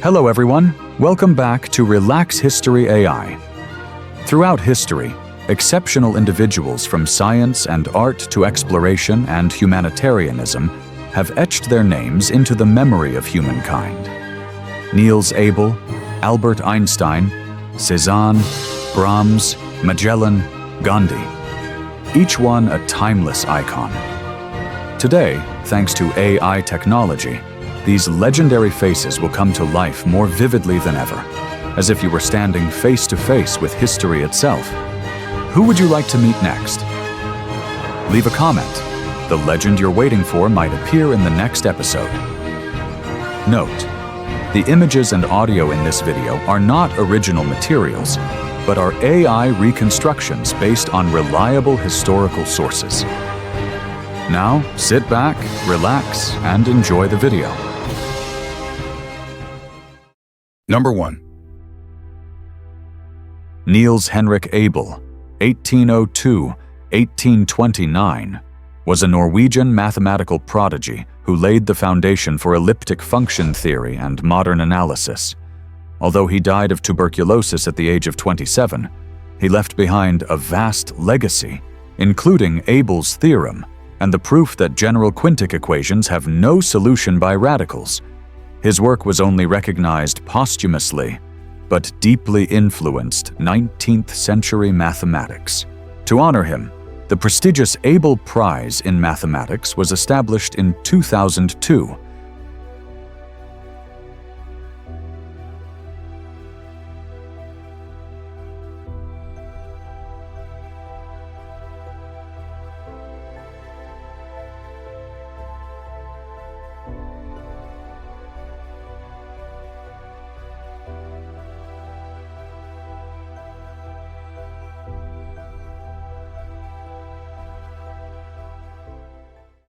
Hello everyone, welcome back to Relax History AI. Throughout history, exceptional individuals from science and art to exploration and humanitarianism have etched their names into the memory of humankind. Niels, Abel, Albert Einstein, Cézanne, Brahms, Magellan, Gandhi. Each one a timeless icon. Today, thanks to AI technology, these legendary faces will come to life more vividly than ever, as if you were standing face to face with history itself. Who would you like to meet next? Leave a comment. The legend you're waiting for might appear in the next episode. Note: the images and audio in this video are not original materials, but are AI reconstructions based on reliable historical sources. Now, sit back, relax, and enjoy the video. Number 1. Niels Henrik Abel, 1802–1829, was a Norwegian mathematical prodigy who laid the foundation for elliptic function theory and modern analysis. Although he died of tuberculosis at the age of 27, he left behind a vast legacy, including Abel's theorem and the proof that general quintic equations have no solution by radicals. His work was only recognized posthumously, but deeply influenced 19th century mathematics. To honor him, the prestigious Abel Prize in Mathematics was established in 2002.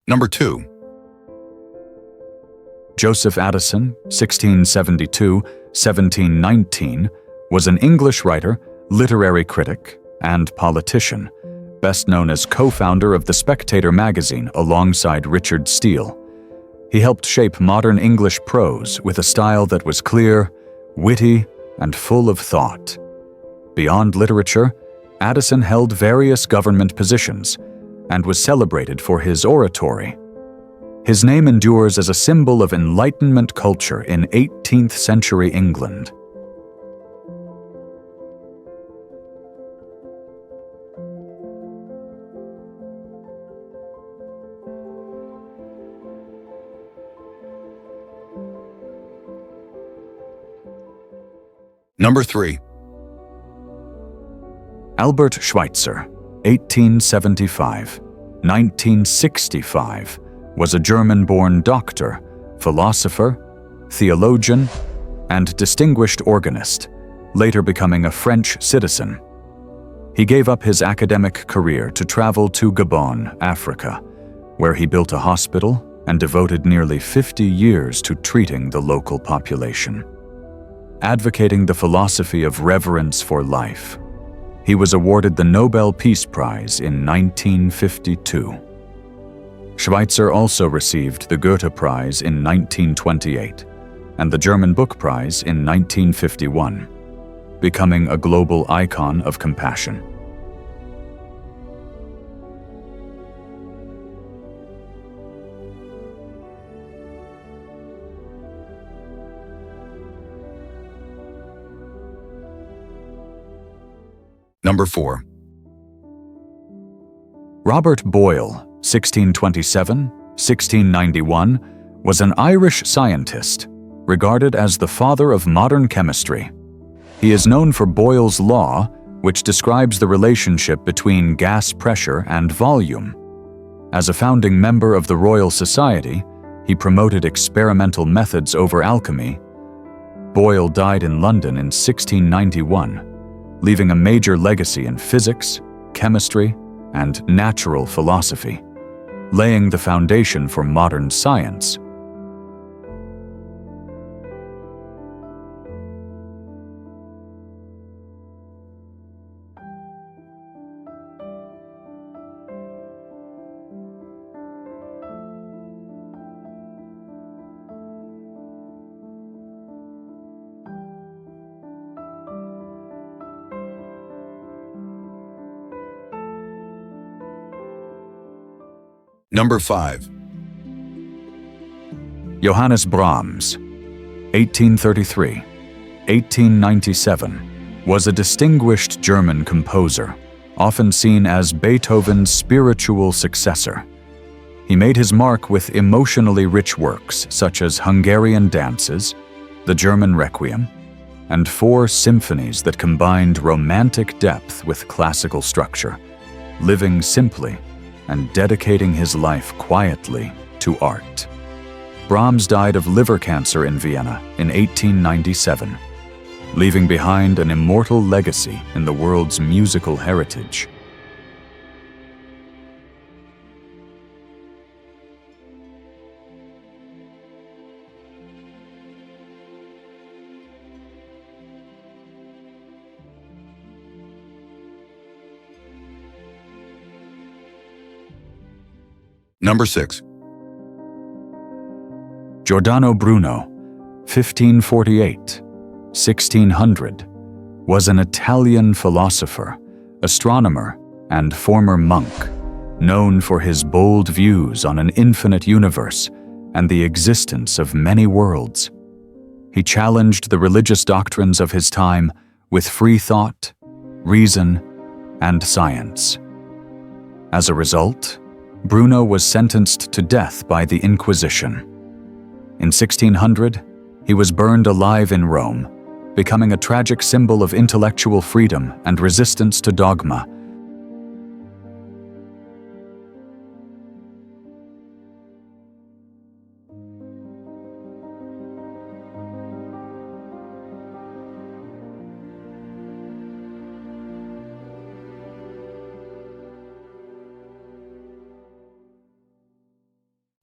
Number 2. Joseph Addison, 1672–1719, was an English writer, literary critic, and politician, best known as co-founder of The Spectator magazine alongside Richard Steele. He helped shape modern English prose with a style that was clear, witty, and full of thought. Beyond literature, Addison held various government positions and was celebrated for his oratory. His name endures as a symbol of Enlightenment culture in 18th century England. Number 3. Albert Schweitzer, 1875–1965, was a German-born doctor, philosopher, theologian, and distinguished organist, later becoming a French citizen. He gave up his academic career to travel to Gabon, Africa, where he built a hospital and devoted nearly 50 years to treating the local population. Advocating the philosophy of reverence for life, he was awarded the Nobel Peace Prize in 1952. Schweitzer also received the Goethe Prize in 1928 and the German Book Prize in 1951, becoming a global icon of compassion. Number 4. Robert Boyle, 1627–1691, was an Irish scientist, regarded as the father of modern chemistry. He is known for Boyle's law, which describes the relationship between gas pressure and volume. As a founding member of the Royal Society, he promoted experimental methods over alchemy. Boyle died in London in 1691, leaving a major legacy in physics, chemistry, and natural philosophy, laying the foundation for modern science. Number 5. Johannes Brahms, 1833-1897, was a distinguished German composer, often seen as Beethoven's spiritual successor. He made his mark with emotionally rich works such as Hungarian Dances, the German Requiem, and 4 symphonies that combined romantic depth with classical structure, living simply and dedicating his life quietly to art. Brahms died of liver cancer in Vienna in 1897, leaving behind an immortal legacy in the world's musical heritage. Number 6. Giordano Bruno, 1548-1600, was an Italian philosopher, astronomer, and former monk, known for his bold views on an infinite universe and the existence of many worlds. He challenged the religious doctrines of his time with free thought, reason, and science. As a result, Bruno was sentenced to death by the Inquisition. In 1600, he was burned alive in Rome, becoming a tragic symbol of intellectual freedom and resistance to dogma.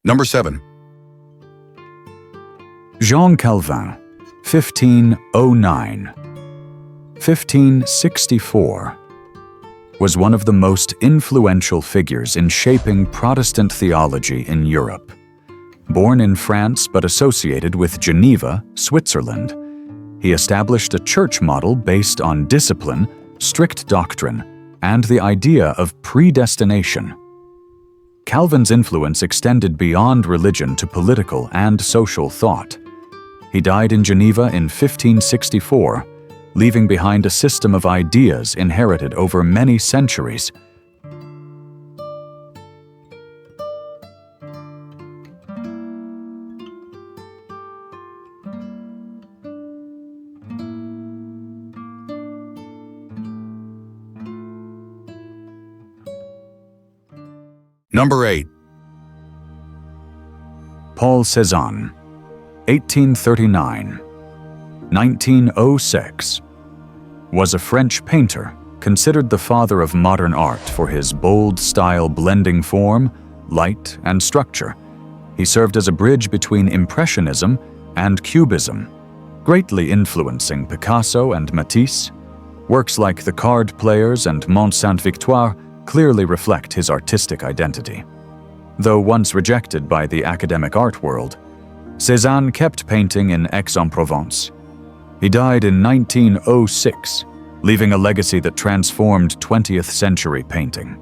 Number 7. Jean Calvin, 1509-1564, was one of the most influential figures in shaping Protestant theology in Europe. Born in France but associated with Geneva, Switzerland, he established a church model based on discipline, strict doctrine, and the idea of predestination. Calvin's influence extended beyond religion to political and social thought. He died in Geneva in 1564, leaving behind a system of ideas inherited over many centuries. Number 8. Paul Cézanne, 1839-1906, was a French painter considered the father of modern art for his bold style blending form, light, and structure. He served as a bridge between Impressionism and Cubism, greatly influencing Picasso and Matisse. Works like The Card Players and Mont Sainte-Victoire clearly reflect his artistic identity. Though once rejected by the academic art world, Cézanne kept painting in Aix-en-Provence. He died in 1906, leaving a legacy that transformed 20th century painting.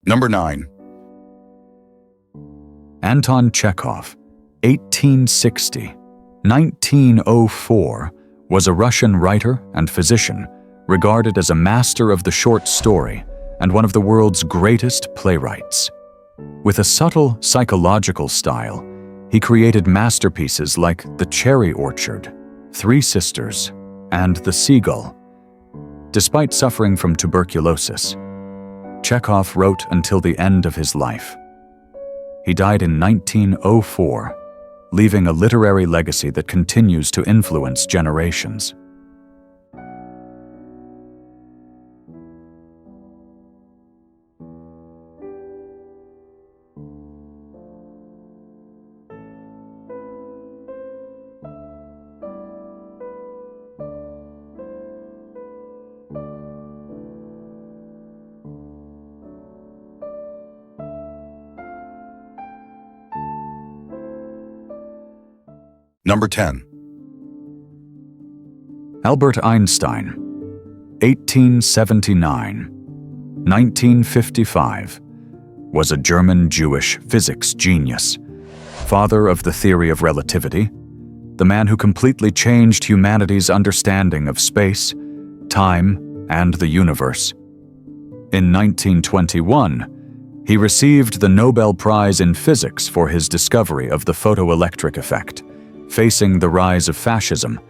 Number 9. Anton Chekhov, 1860-1904, was a Russian writer and physician, regarded as a master of the short story and one of the world's greatest playwrights. With a subtle psychological style, he created masterpieces like The Cherry Orchard, Three Sisters, and The Seagull. Despite suffering from tuberculosis, Chekhov wrote until the end of his life. He died in 1904, leaving a literary legacy that continues to influence generations. Number 10. Albert Einstein, 1879–1955, was a German Jewish physics genius, father of the theory of relativity, the man who completely changed humanity's understanding of space, time, and the universe. In 1921, he received the Nobel Prize in Physics for his discovery of the photoelectric effect. Facing the rise of fascism,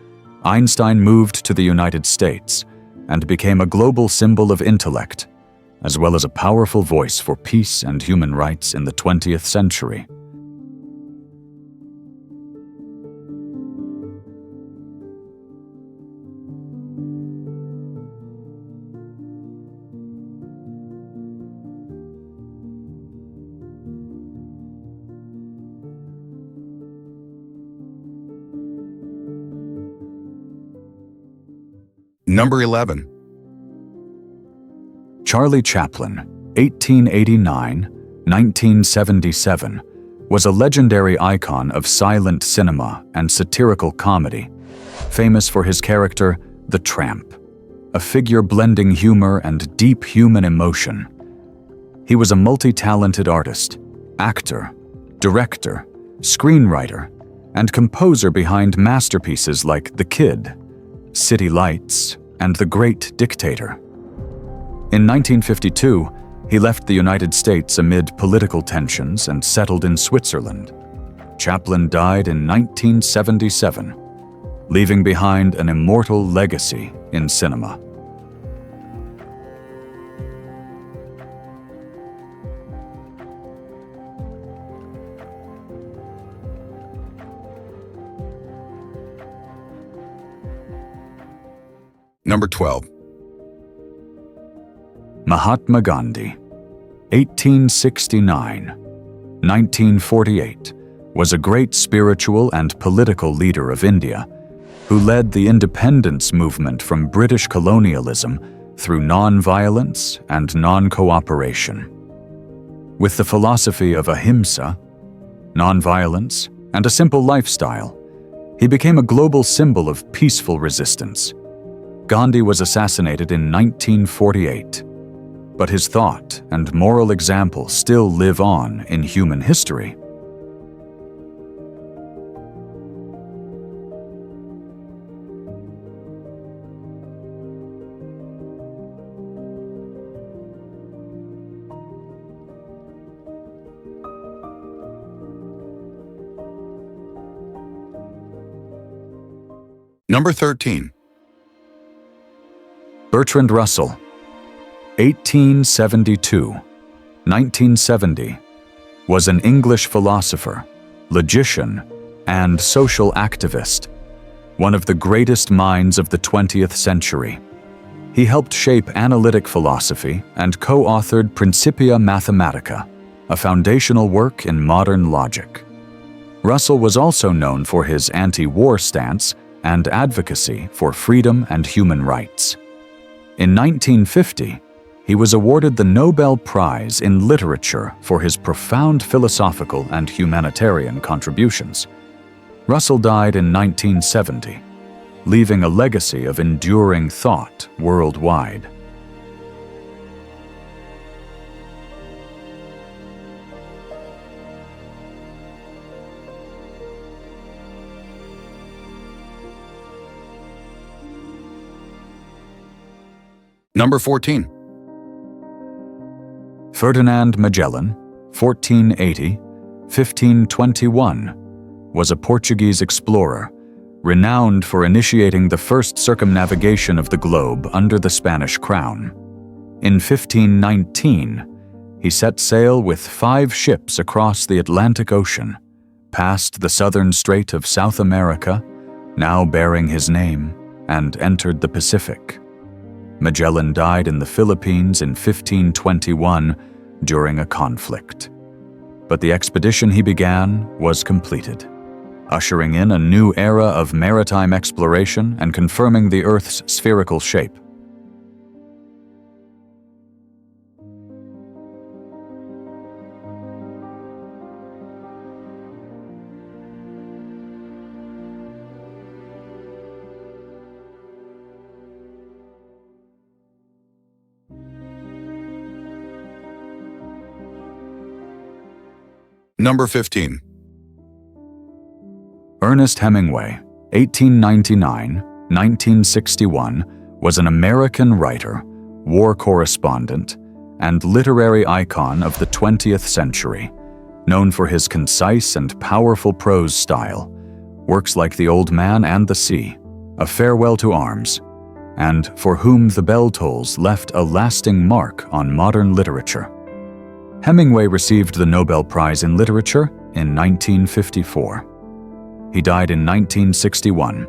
Einstein moved to the United States and became a global symbol of intellect, as well as a powerful voice for peace and human rights in the 20th century. Number 11. Charlie Chaplin, 1889–1977, was a legendary icon of silent cinema and satirical comedy, famous for his character, the Tramp, a figure blending humor and deep human emotion. He was a multi-talented artist, actor, director, screenwriter, and composer behind masterpieces like The Kid, City Lights, and The Great Dictator. In 1952, he left the United States amid political tensions and settled in Switzerland. Chaplin died in 1977, leaving behind an immortal legacy in cinema. Number 12. Mahatma Gandhi, 1869–1948, was a great spiritual and political leader of India who led the independence movement from British colonialism through non-violence and non-cooperation. With the philosophy of ahimsa, non-violence, and a simple lifestyle, he became a global symbol of peaceful resistance. Gandhi was assassinated in 1948, but his thought and moral example still live on in human history. Number 13. Bertrand Russell, 1872–1970, was an English philosopher, logician, and social activist, one of the greatest minds of the 20th century. He helped shape analytic philosophy and co-authored Principia Mathematica, a foundational work in modern logic. Russell was also known for his anti-war stance and advocacy for freedom and human rights. In 1950, he was awarded the Nobel Prize in Literature for his profound philosophical and humanitarian contributions. Russell died in 1970, leaving a legacy of enduring thought worldwide. Number 14. Ferdinand Magellan, 1480–1521, was a Portuguese explorer, renowned for initiating the first circumnavigation of the globe under the Spanish crown. In 1519, he set sail with 5 ships across the Atlantic Ocean, passed the southern strait of South America, now bearing his name, and entered the Pacific. Magellan died in the Philippines in 1521 during a conflict. But the expedition he began was completed, ushering in a new era of maritime exploration and confirming the Earth's spherical shape. Number 15. Ernest Hemingway, 1899-1961, was an American writer, war correspondent, and literary icon of the 20th century, known for his concise and powerful prose style. Works like The Old Man and the Sea, A Farewell to Arms, and For Whom the Bell Tolls left a lasting mark on modern literature. Hemingway received the Nobel Prize in Literature in 1954. He died in 1961,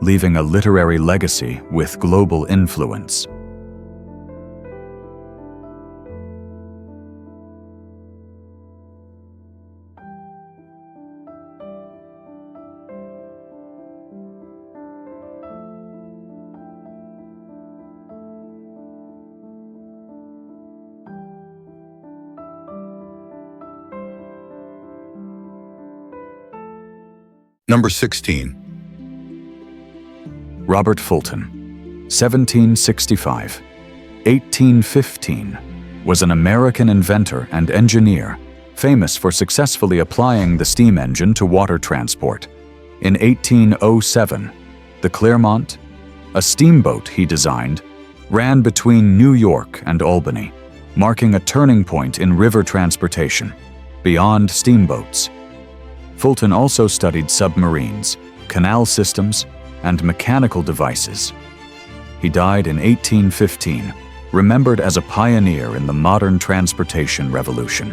leaving a literary legacy with global influence. Number 16. Robert Fulton, 1765-1815, was an American inventor and engineer, famous for successfully applying the steam engine to water transport. In 1807, the Clermont, a steamboat he designed, ran between New York and Albany, marking a turning point in river transportation, beyond steamboats. Fulton also studied submarines, canal systems, and mechanical devices. He died in 1815, remembered as a pioneer in the modern transportation revolution.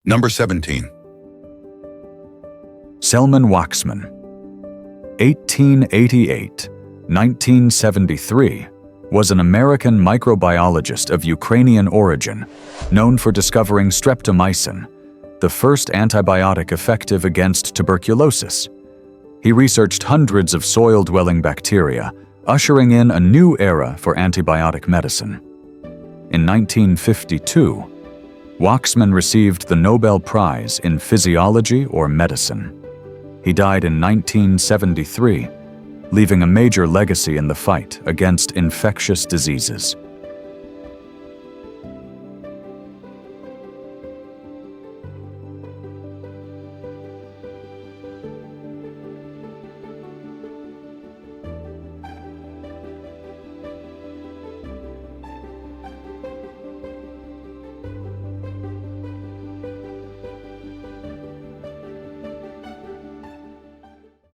Number 17. Selman Waksman, 1888-1973, was an American microbiologist of Ukrainian origin, known for discovering streptomycin, the first antibiotic effective against tuberculosis. He researched hundreds of soil-dwelling bacteria, ushering in a new era for antibiotic medicine. In 1952, Waksman received the Nobel Prize in Physiology or Medicine. He died in 1973, leaving a major legacy in the fight against infectious diseases.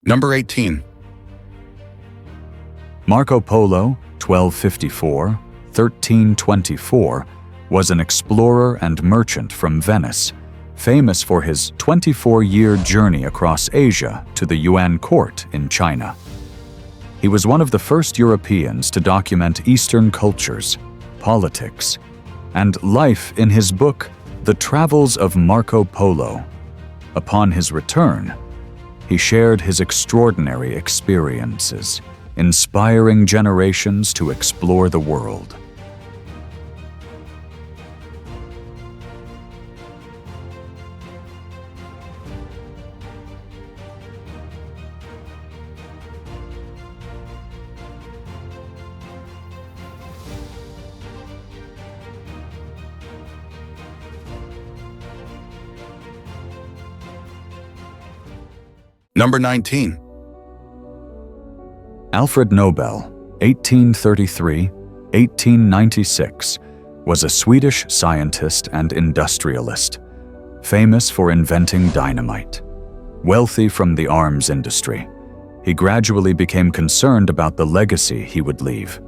Number 18. Marco Polo, 1254-1324, was an explorer and merchant from Venice, famous for his 24-year journey across Asia to the Yuan court in China. He was one of the first Europeans to document Eastern cultures, politics, and life in his book, The Travels of Marco Polo. Upon his return, he shared his extraordinary experiences, inspiring generations to explore the world. Number 19. Alfred Nobel, 1833-1896, was a Swedish scientist and industrialist, famous for inventing dynamite. Wealthy from the arms industry, he gradually became concerned about the legacy he would leave.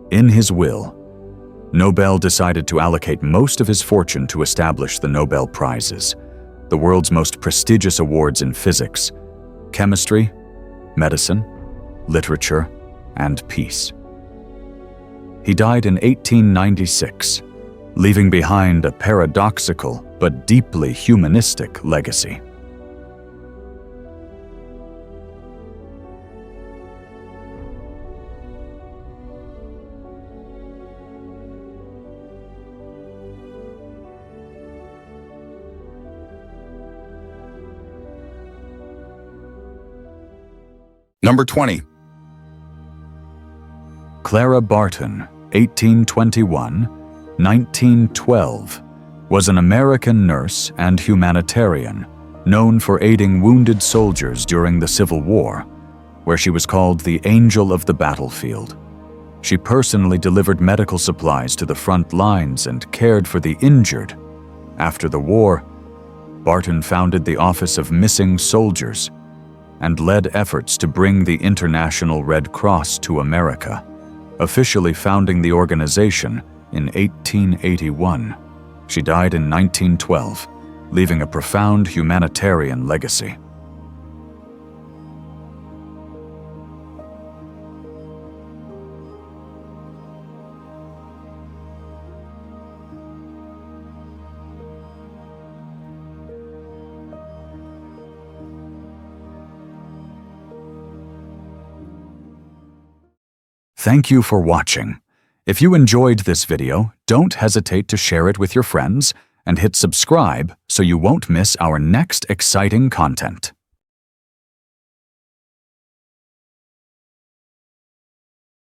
In his will, Nobel decided to allocate most of his fortune to establish the Nobel Prizes, the world's most prestigious awards in physics, chemistry, medicine, literature, and peace. He died in 1896, leaving behind a paradoxical but deeply humanistic legacy. Number 20. Clara Barton, 1821-1912, was an American nurse and humanitarian known for aiding wounded soldiers during the Civil War, where she was called the Angel of the Battlefield. She personally delivered medical supplies to the front lines and cared for the injured. After the war, Barton founded the Office of Missing Soldiers and led efforts to bring the International Red Cross to America, officially founding the organization in 1881. She died in 1912, leaving a profound humanitarian legacy. Thank you for watching. If you enjoyed this video, don't hesitate to share it with your friends and hit subscribe so you won't miss our next exciting content.